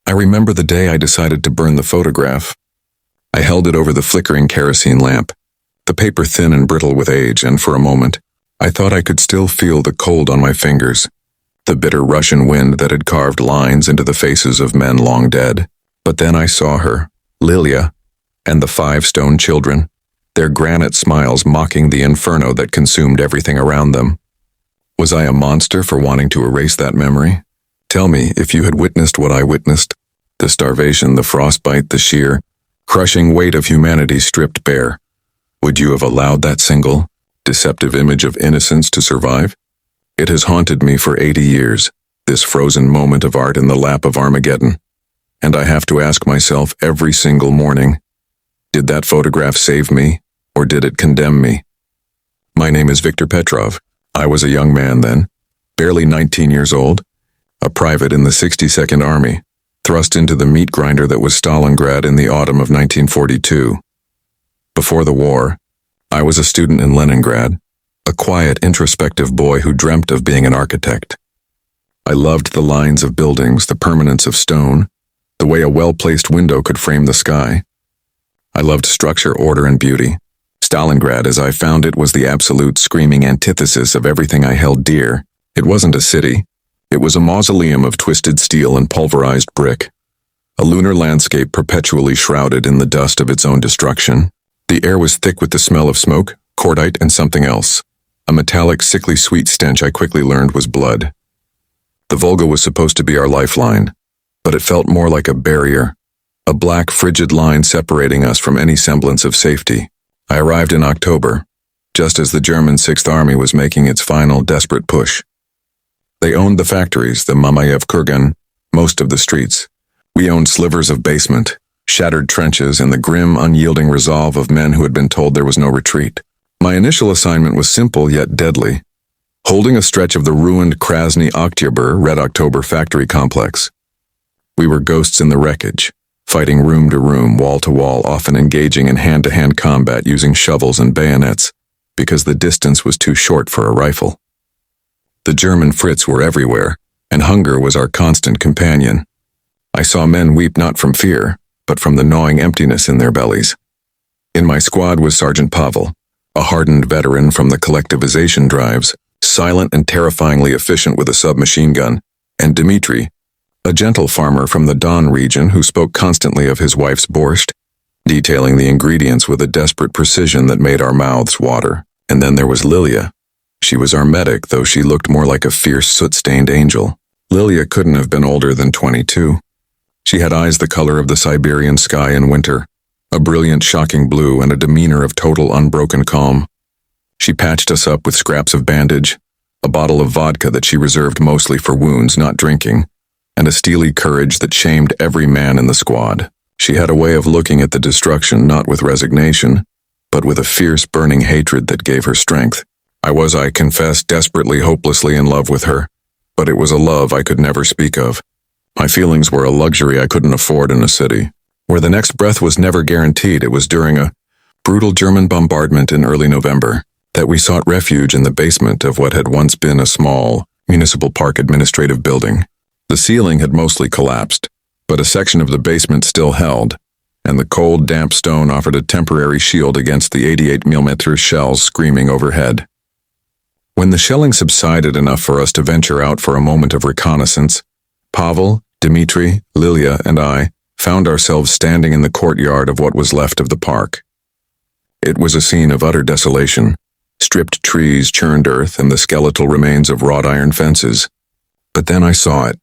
I remember the day I decided to burn the photograph. I held it over the flickering kerosene lamp, the paper thin and brittle with age, and for a moment, I thought I could still feel the cold on my fingers, the bitter Russian wind that had carved lines into the faces of men long dead. But then I saw her, Lilia, and the 5 stone children, their granite smiles mocking the inferno that consumed everything around them. Was I a monster for wanting to erase that memory? Tell me if you had witnessed what I witnessed, the starvation, the frostbite, the sheer, crushing weight of humanity stripped bare. Would you have allowed that single, deceptive image of innocence to survive? It has haunted me for 80 years, this frozen moment of art in the lap of Armageddon. And I have to ask myself every single morning, did that photograph save me, or did it condemn me? My name is Viktor Petrov. I was a young man then, barely 19 years old, a private in the 62nd Army, thrust into the meat grinder that was Stalingrad in the autumn of 1942. Before the war, I was a student in Leningrad, a quiet, introspective boy who dreamt of being an architect. I loved the lines of buildings, the permanence of stone, the way a well-placed window could frame the sky. I loved structure, order, and beauty. Stalingrad, as I found it, was the absolute screaming antithesis of everything I held dear. It wasn't a city. It was a mausoleum of twisted steel and pulverized brick, a lunar landscape perpetually shrouded in the dust of its own destruction. The air was thick with the smell of smoke, cordite, and something else. A metallic, sickly sweet stench I quickly learned was blood. The Volga was supposed to be our lifeline, but it felt more like a barrier, a black, frigid line separating us from any semblance of safety. I arrived in October, just as the German 6th Army was making its final, desperate push. They owned the factories, the Mamayev kurgan, most of the streets. We owned slivers of basement, shattered trenches, and the grim, unyielding resolve of men who had been told there was no retreat. My initial assignment was simple yet deadly, holding a stretch of the ruined Krasny Oktyabr Red October factory complex. We were ghosts in the wreckage, fighting room to room, wall to wall, often engaging in hand-to-hand combat using shovels and bayonets, because the distance was too short for a rifle. The German Fritz were everywhere, and hunger was our constant companion. I saw men weep not from fear, but from the gnawing emptiness in their bellies. In my squad was Sergeant Pavel, a hardened veteran from the collectivization drives, silent and terrifyingly efficient with a submachine gun, and Dmitri, a gentle farmer from the Don region who spoke constantly of his wife's borscht, detailing the ingredients with a desperate precision that made our mouths water. And then there was Lilia. She was our medic, though she looked more like a fierce, soot-stained angel. Lilia couldn't have been older than 22. She had eyes the color of the Siberian sky in winter, a brilliant, shocking blue, and a demeanor of total, unbroken calm. She patched us up with scraps of bandage, a bottle of vodka that she reserved mostly for wounds, not drinking, and a steely courage that shamed every man in the squad. She had a way of looking at the destruction not with resignation, but with a fierce, burning hatred that gave her strength. I confess, desperately, hopelessly in love with her, but it was a love I could never speak of. My feelings were a luxury I couldn't afford in a city where the next breath was never guaranteed. It was during a brutal German bombardment in early November that we sought refuge in the basement of what had once been a small municipal park administrative building. The ceiling had mostly collapsed, but a section of the basement still held, and the cold, damp stone offered a temporary shield against the 88mm shells screaming overhead. When the shelling subsided enough for us to venture out for a moment of reconnaissance, Pavel, Dmitri, Lilia, and I found ourselves standing in the courtyard of what was left of the park. It was a scene of utter desolation, stripped trees, churned earth, and the skeletal remains of wrought iron fences. But then I saw it.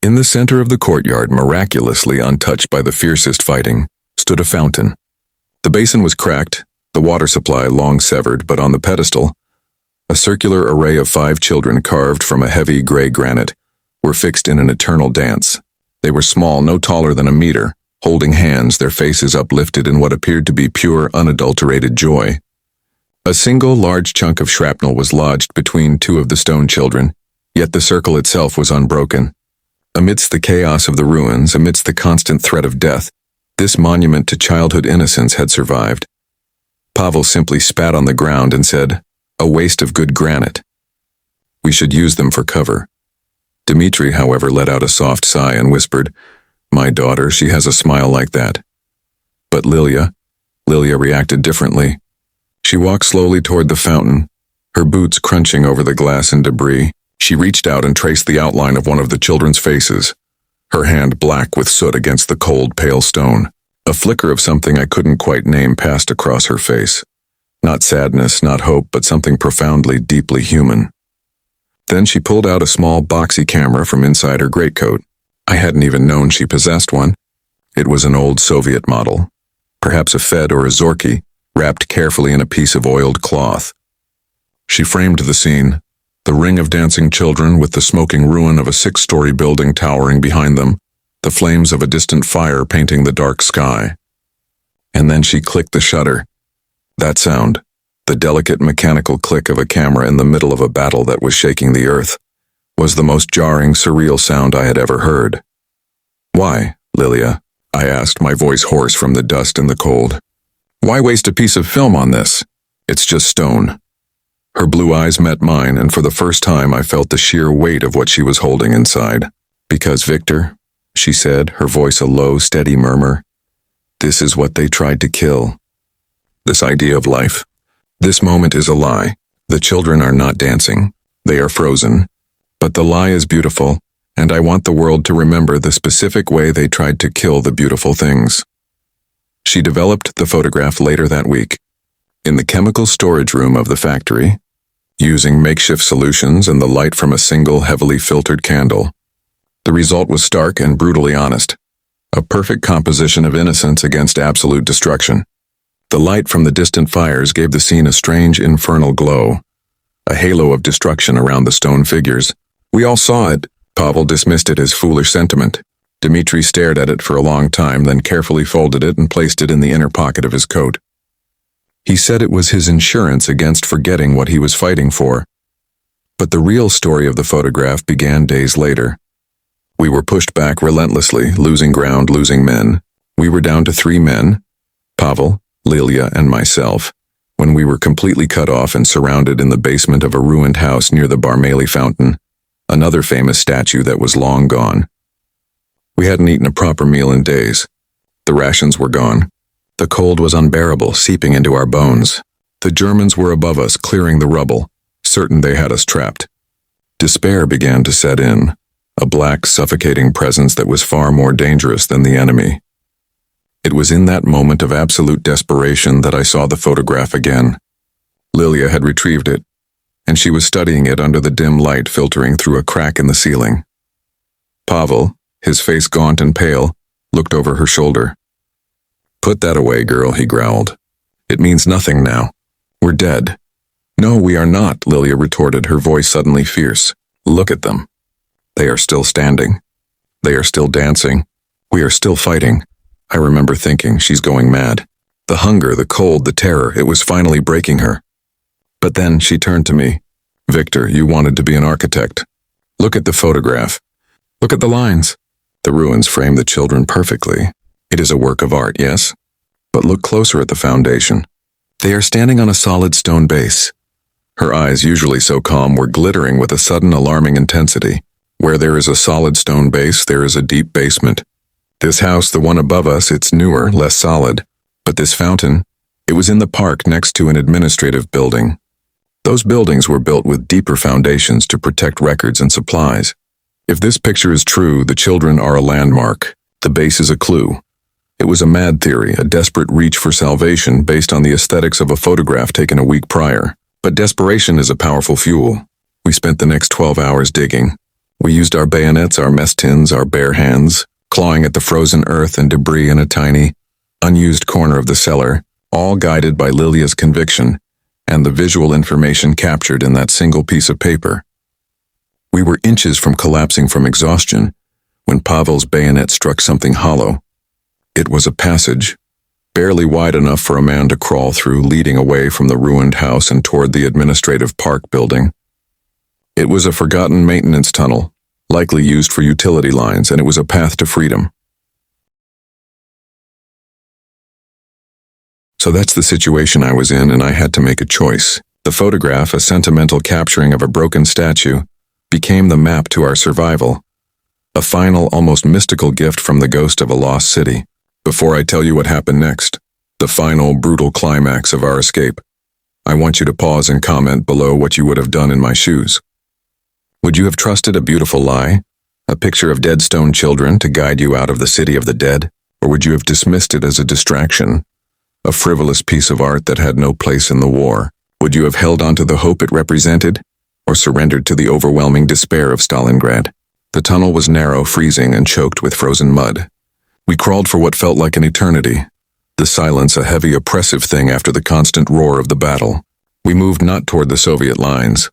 In the center of the courtyard, miraculously untouched by the fiercest fighting, stood a fountain. The basin was cracked, the water supply long severed, but on the pedestal, a circular array of 5 children carved from a heavy gray granite were fixed in an eternal dance. They were small, no taller than a meter, holding hands, their faces uplifted in what appeared to be pure, unadulterated joy. A single large chunk of shrapnel was lodged between 2 of the stone children, yet the circle itself was unbroken. Amidst the chaos of the ruins, amidst the constant threat of death, this monument to childhood innocence had survived. Pavel simply spat on the ground and said, "A waste of good granite. We should use them for cover." Dmitri, however, let out a soft sigh and whispered, My daughter, she has a smile like that. But Lilia reacted differently. She walked slowly toward the fountain, her boots crunching over the glass and debris. She reached out and traced the outline of one of the children's faces, her hand black with soot against the cold, pale stone. A flicker of something I couldn't quite name passed across her face. Not sadness, not hope, but something profoundly, deeply human. Then she pulled out a small, boxy camera from inside her greatcoat. I hadn't even known she possessed one. It was an old Soviet model, perhaps a Fed or a Zorky, wrapped carefully in a piece of oiled cloth. She framed the scene, the ring of dancing children with the smoking ruin of a 6-story building towering behind them, the flames of a distant fire painting the dark sky. And then she clicked the shutter. That sound, the delicate mechanical click of a camera in the middle of a battle that was shaking the earth, was the most jarring, surreal sound I had ever heard. "Why, Lilia?" I asked, my voice hoarse from the dust and the cold. "Why waste a piece of film on this? It's just stone." Her blue eyes met mine, and for the first time I felt the sheer weight of what she was holding inside. "Because, Victor," she said, her voice a low, steady murmur, "this is what they tried to kill. This idea of life. This moment is a lie. The children are not dancing. They are frozen. But the lie is beautiful, and I want the world to remember the specific way they tried to kill the beautiful things." She developed the photograph later that week, in the chemical storage room of the factory, using makeshift solutions and the light from a single heavily filtered candle. The result was stark and brutally honest, a perfect composition of innocence against absolute destruction. The light from the distant fires gave the scene a strange infernal glow, a halo of destruction around the stone figures. We all saw it. Pavel dismissed it as foolish sentiment. Dmitri stared at it for a long time, then carefully folded it and placed it in the inner pocket of his coat. He said it was his insurance against forgetting what he was fighting for. But the real story of the photograph began days later. We were pushed back relentlessly, losing ground, losing men. We were down to 3 men, Pavel, Lilia, and myself, when we were completely cut off and surrounded in the basement of a ruined house near the Barmaily fountain, another famous statue that was long gone. We hadn't eaten a proper meal in days. The rations were gone. The cold was unbearable, seeping into our bones. The Germans were above us, clearing the rubble, certain they had us trapped. Despair began to set in, a black, suffocating presence that was far more dangerous than the enemy. It was in that moment of absolute desperation that I saw the photograph again. Lilia had retrieved it, and she was studying it under the dim light filtering through a crack in the ceiling. Pavel, his face gaunt and pale, looked over her shoulder. "Put that away, girl," he growled. "It means nothing now. We're dead." "No, we are not," Lilia retorted, her voice suddenly fierce. "Look at them. They are still standing. They are still dancing. We are still fighting." I remember thinking, she's going mad. The hunger, the cold, the terror, it was finally breaking her. But then she turned to me. "Victor, you wanted to be an architect. Look at the photograph. Look at the lines. The ruins frame the children perfectly. It is a work of art, yes? But look closer at the foundation. They are standing on a solid stone base." Her eyes, usually so calm, were glittering with a sudden alarming intensity. Where there is a solid stone base, there is a deep basement. This house, the one above us, it's newer, less solid. But this fountain, it was in the park next to an administrative building. Those buildings were built with deeper foundations to protect records and supplies. If this picture is true, the children are a landmark. The base is a clue. It was a mad theory, a desperate reach for salvation based on the aesthetics of a photograph taken a week prior. But desperation is a powerful fuel. We spent the next 12 hours digging. We used our bayonets, our mess tins, our bare hands, clawing at the frozen earth and debris in a tiny, unused corner of the cellar, all guided by Lilia's conviction and the visual information captured in that single piece of paper. We were inches from collapsing from exhaustion when Pavel's bayonet struck something hollow. It was a passage, barely wide enough for a man to crawl through, leading away from the ruined house and toward the administrative park building. It was a forgotten maintenance tunnel, likely used for utility lines, and it was a path to freedom. So that's the situation I was in, and I had to make a choice. The photograph, a sentimental capturing of a broken statue, became the map to our survival. A final, almost mystical gift from the ghost of a lost city. Before I tell you what happened next, the final, brutal climax of our escape, I want you to pause and comment below what you would have done in my shoes. Would you have trusted a beautiful lie, a picture of dead stone children to guide you out of the city of the dead, or would you have dismissed it as a distraction, a frivolous piece of art that had no place in the war? Would you have held on to the hope it represented, or surrendered to the overwhelming despair of Stalingrad? The tunnel was narrow, freezing, and choked with frozen mud. We crawled for what felt like an eternity, the silence a heavy, oppressive thing after the constant roar of the battle. We moved not toward the Soviet lines,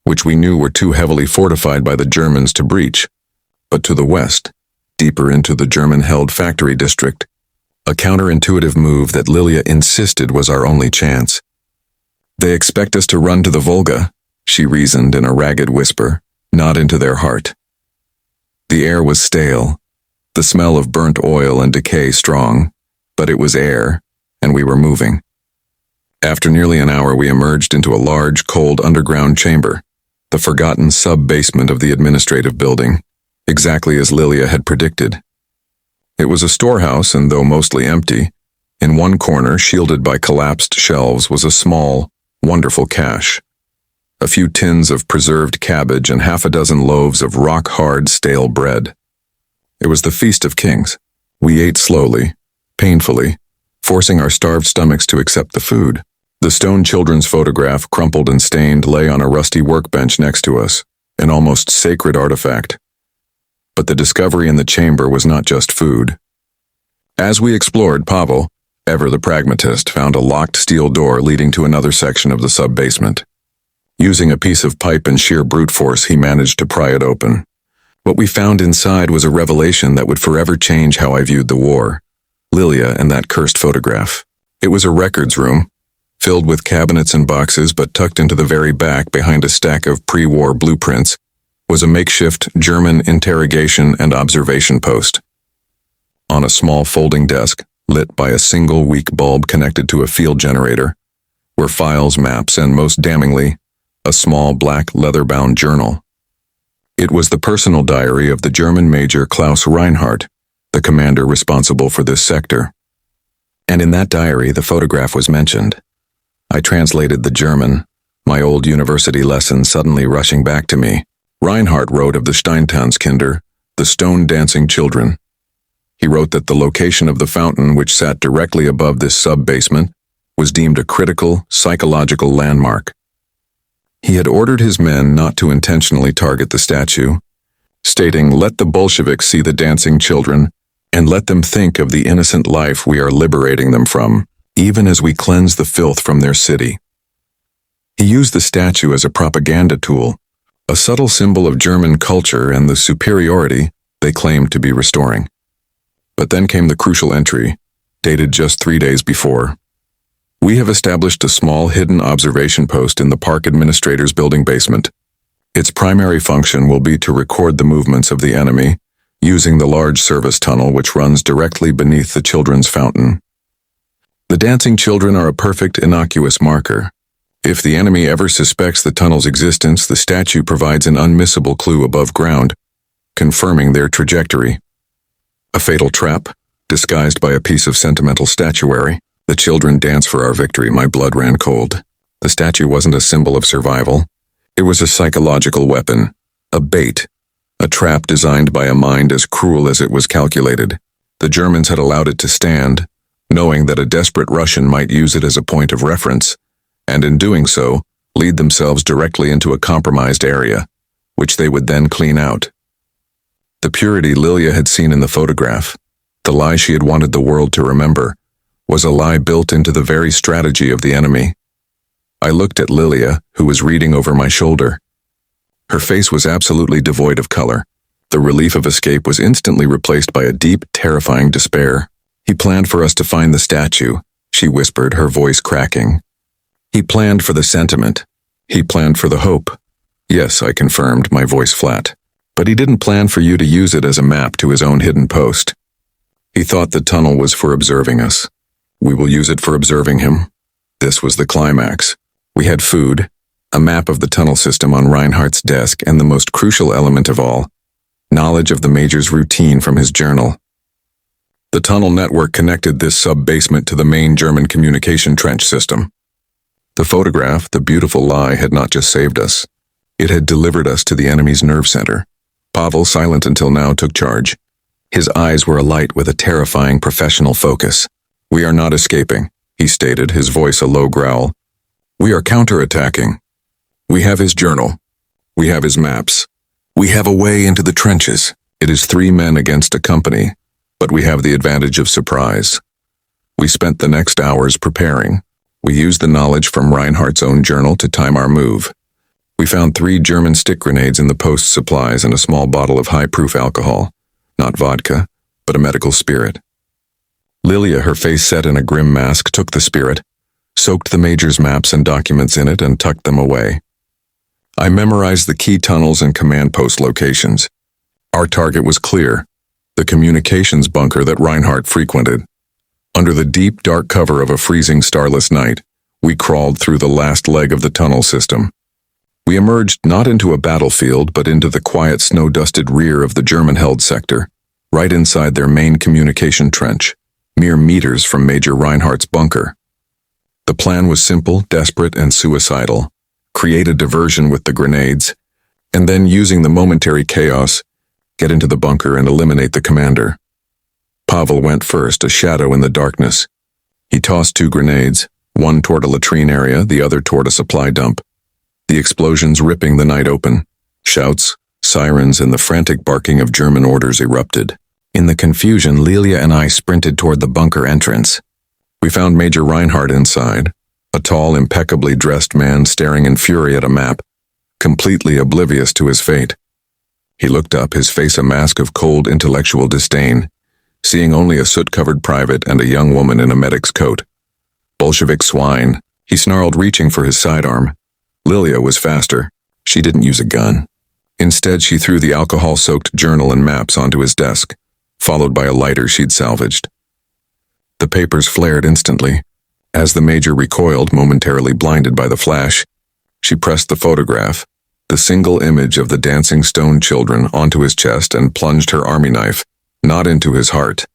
which we knew were too heavily fortified by the Germans to breach, but to the west, deeper into the German-held factory district, a counterintuitive move that Lilia insisted was our only chance. They expect us to run to the Volga, she reasoned in a ragged whisper, not into their heart. The air was stale, the smell of burnt oil and decay strong, but it was air, and we were moving. After nearly an hour, we emerged into a large, cold underground chamber, the forgotten sub-basement of the administrative building, exactly as Lilia had predicted. It was a storehouse, and though mostly empty, in one corner, shielded by collapsed shelves, was a small, wonderful cache. A few tins of preserved cabbage and half a dozen loaves of rock-hard, stale bread. It was the Feast of Kings. We ate slowly, painfully, forcing our starved stomachs to accept the food. The stone children's photograph, crumpled and stained, lay on a rusty workbench next to us, an almost sacred artifact. But the discovery in the chamber was not just food. As we explored, Pavel, ever the pragmatist, found a locked steel door leading to another section of the sub-basement. Using a piece of pipe and sheer brute force, he managed to pry it open. What we found inside was a revelation that would forever change how I viewed the war. Lilia and that cursed photograph. It was a records room, filled with cabinets and boxes, but tucked into the very back, behind a stack of pre-war blueprints, was a makeshift German interrogation and observation post. On a small folding desk, lit by a single weak bulb connected to a field generator, were files, maps, and most damningly, a small black leather-bound journal. It was the personal diary of the German Major Klaus Reinhardt, the commander responsible for this sector. And in that diary, the photograph was mentioned. I translated the German, my old university lesson suddenly rushing back to me. Reinhardt wrote of the Steintanzkinder, the stone-dancing children. He wrote that the location of the fountain, which sat directly above this sub-basement, was deemed a critical, psychological landmark. He had ordered his men not to intentionally target the statue, stating, "Let the Bolsheviks see the dancing children, and let them think of the innocent life we are liberating them from, even as we cleanse the filth from their city." He used the statue as a propaganda tool, a subtle symbol of German culture and the superiority they claimed to be restoring. But then came the crucial entry, dated just 3 days before. We have established a small hidden observation post in the park administrator's building basement. Its primary function will be to record the movements of the enemy, using the large service tunnel which runs directly beneath the children's fountain. The dancing children are a perfect innocuous marker. If the enemy ever suspects the tunnel's existence, the statue provides an unmissable clue above ground, confirming their trajectory. A fatal trap, disguised by a piece of sentimental statuary. The children dance for our victory. My blood ran cold. The statue wasn't a symbol of survival. It was a psychological weapon, a bait, a trap designed by a mind as cruel as it was calculated. The Germans had allowed it to stand, knowing that a desperate Russian might use it as a point of reference, and in doing so, lead themselves directly into a compromised area, which they would then clean out. The purity Lilia had seen in the photograph, the lie she had wanted the world to remember, was a lie built into the very strategy of the enemy. I looked at Lilia, who was reading over my shoulder. Her face was absolutely devoid of color. The relief of escape was instantly replaced by a deep, terrifying despair. "He planned for us to find the statue," she whispered, her voice cracking. "He planned for the sentiment. He planned for the hope." "Yes," I confirmed, my voice flat. "But he didn't plan for you to use it as a map to his own hidden post. He thought the tunnel was for observing us. We will use it for observing him." This was the climax. We had food, a map of the tunnel system on Reinhardt's desk, and the most crucial element of all, knowledge of the Major's routine from his journal. The tunnel network connected this sub-basement to the main German communication trench system. The photograph, the beautiful lie, had not just saved us. It had delivered us to the enemy's nerve center. Pavel, silent until now, took charge. His eyes were alight with a terrifying professional focus. "We are not escaping," he stated, his voice a low growl. "We are counterattacking. We have his journal. We have his maps. We have a way into the trenches. It is 3 men against a company, but we have the advantage of surprise." We spent the next hours preparing. We used the knowledge from Reinhardt's own journal to time our move. We found 3 German stick grenades in the post supplies and a small bottle of high-proof alcohol. Not vodka, but a medical spirit. Lilia, her face set in a grim mask, took the spirit, soaked the Major's maps and documents in it, and tucked them away. I memorized the key tunnels and command post locations. Our target was clear: the communications bunker that Reinhardt frequented. Under the deep, dark cover of a freezing, starless night, we crawled through the last leg of the tunnel system. We emerged not into a battlefield, but into the quiet, snow-dusted rear of the German-held sector, right inside their main communication trench, mere meters from Major Reinhardt's bunker. The plan was simple, desperate, and suicidal: create a diversion with the grenades, and then, using the momentary chaos, get into the bunker and eliminate the commander. Pavel went first, a shadow in the darkness. He tossed 2 grenades, one toward a latrine area, the other toward a supply dump. The explosions ripping the night open. Shouts, sirens, and the frantic barking of German orders erupted. In the confusion, Lilia and I sprinted toward the bunker entrance. We found Major Reinhardt inside, a tall, impeccably dressed man staring in fury at a map, completely oblivious to his fate. He looked up, his face a mask of cold intellectual disdain, seeing only a soot-covered private and a young woman in a medic's coat. "Bolshevik swine," he snarled, reaching for his sidearm. Lilia was faster. She didn't use a gun. Instead, she threw the alcohol-soaked journal and maps onto his desk, followed by a lighter she'd salvaged. The papers flared instantly. As the Major recoiled, momentarily blinded by the flash, she pressed the photograph, the single image of the dancing stone children, onto his chest and plunged her army knife, not into his heart,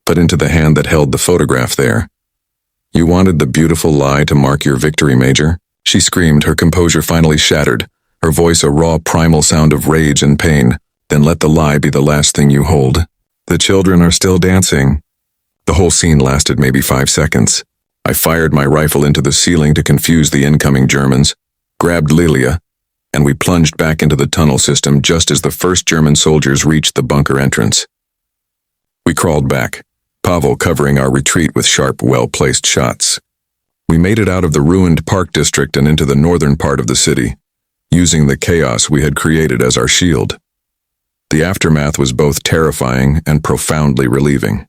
but into the hand that held the photograph there. "You wanted the beautiful lie to mark your victory, Major?" She screamed, her composure finally shattered, her voice a raw primal sound of rage and pain. "Then let the lie be the last thing you hold. The children are still dancing." The whole scene lasted maybe 5 seconds. I fired my rifle into the ceiling to confuse the incoming Germans, grabbed Lilia, and we plunged back into the tunnel system just as the first German soldiers reached the bunker entrance. We crawled back, Pavel covering our retreat with sharp, well-placed shots. We made it out of the ruined Park District and into the northern part of the city, using the chaos we had created as our shield. The aftermath was both terrifying and profoundly relieving.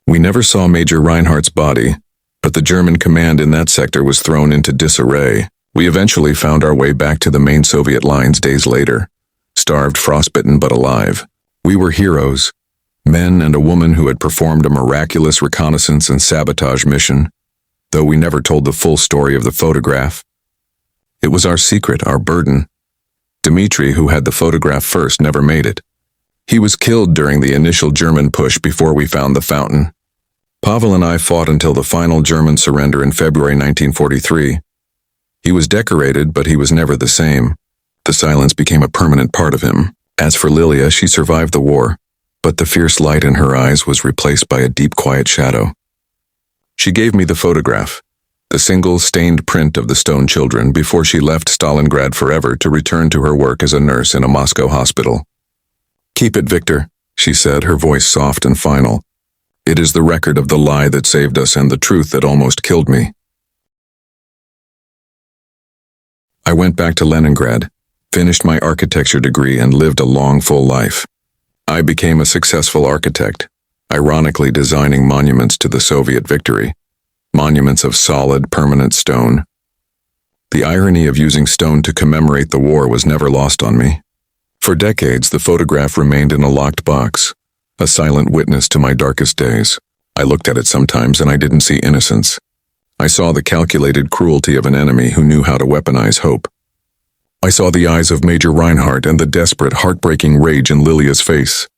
We never saw Major Reinhardt's body, but the German command in that sector was thrown into disarray. We eventually found our way back to the main Soviet lines days later, starved, frostbitten, but alive. We were heroes, men and a woman who had performed a miraculous reconnaissance and sabotage mission, though we never told the full story of the photograph. It was our secret, our burden. Dmitri, who had the photograph first, never made it. He was killed during the initial German push before we found the fountain. Pavel and I fought until the final German surrender in February 1943. He was decorated, but he was never the same. The silence became a permanent part of him. As for Lilia, she survived the war, but the fierce light in her eyes was replaced by a deep, quiet shadow. She gave me the photograph, the single stained print of the stone children, before she left Stalingrad forever to return to her work as a nurse in a Moscow hospital. "Keep it, Victor," she said, her voice soft and final. "It is the record of the lie that saved us and the truth that almost killed me." I went back to Leningrad, finished my architecture degree, and lived a long, full life. I became a successful architect, ironically designing monuments to the Soviet victory, monuments of solid, permanent stone. The irony of using stone to commemorate the war was never lost on me. For decades, the photograph remained in a locked box, a silent witness to my darkest days. I looked at it sometimes and I didn't see innocence. I saw the calculated cruelty of an enemy who knew how to weaponize hope. I saw the eyes of Major Reinhardt and the desperate, heartbreaking rage in Lilia's face.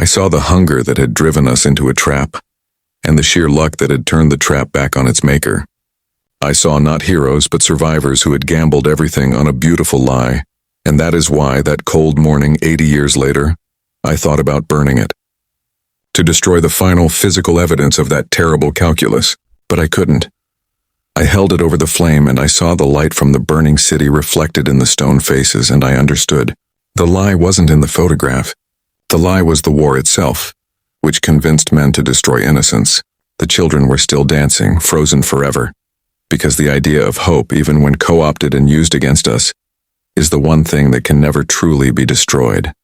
I saw the hunger that had driven us into a trap, and the sheer luck that had turned the trap back on its maker. I saw not heroes but survivors who had gambled everything on a beautiful lie, and that is why that cold morning 80 years later, I thought about burning it. To destroy the final physical evidence of that terrible calculus, but I couldn't. I held it over the flame and I saw the light from the burning city reflected in the stone faces, and I understood. The lie wasn't in the photograph. The lie was the war itself, which convinced men to destroy innocence. The children were still dancing, frozen forever, because the idea of hope, even when co-opted and used against us, is the one thing that can never truly be destroyed.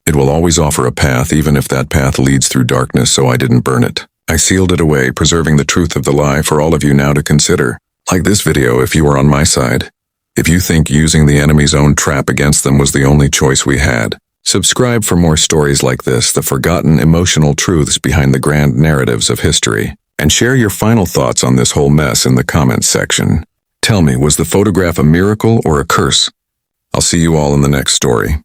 It will always offer a path, even if that path leads through darkness, so I didn't burn it. I sealed it away, preserving the truth of the lie for all of you now to consider. Like this video if you were on my side. If you think using the enemy's own trap against them was the only choice we had. Subscribe for more stories like this, the forgotten emotional truths behind the grand narratives of history. And share your final thoughts on this whole mess in the comments section. Tell me, was the photograph a miracle or a curse? I'll see you all in the next story.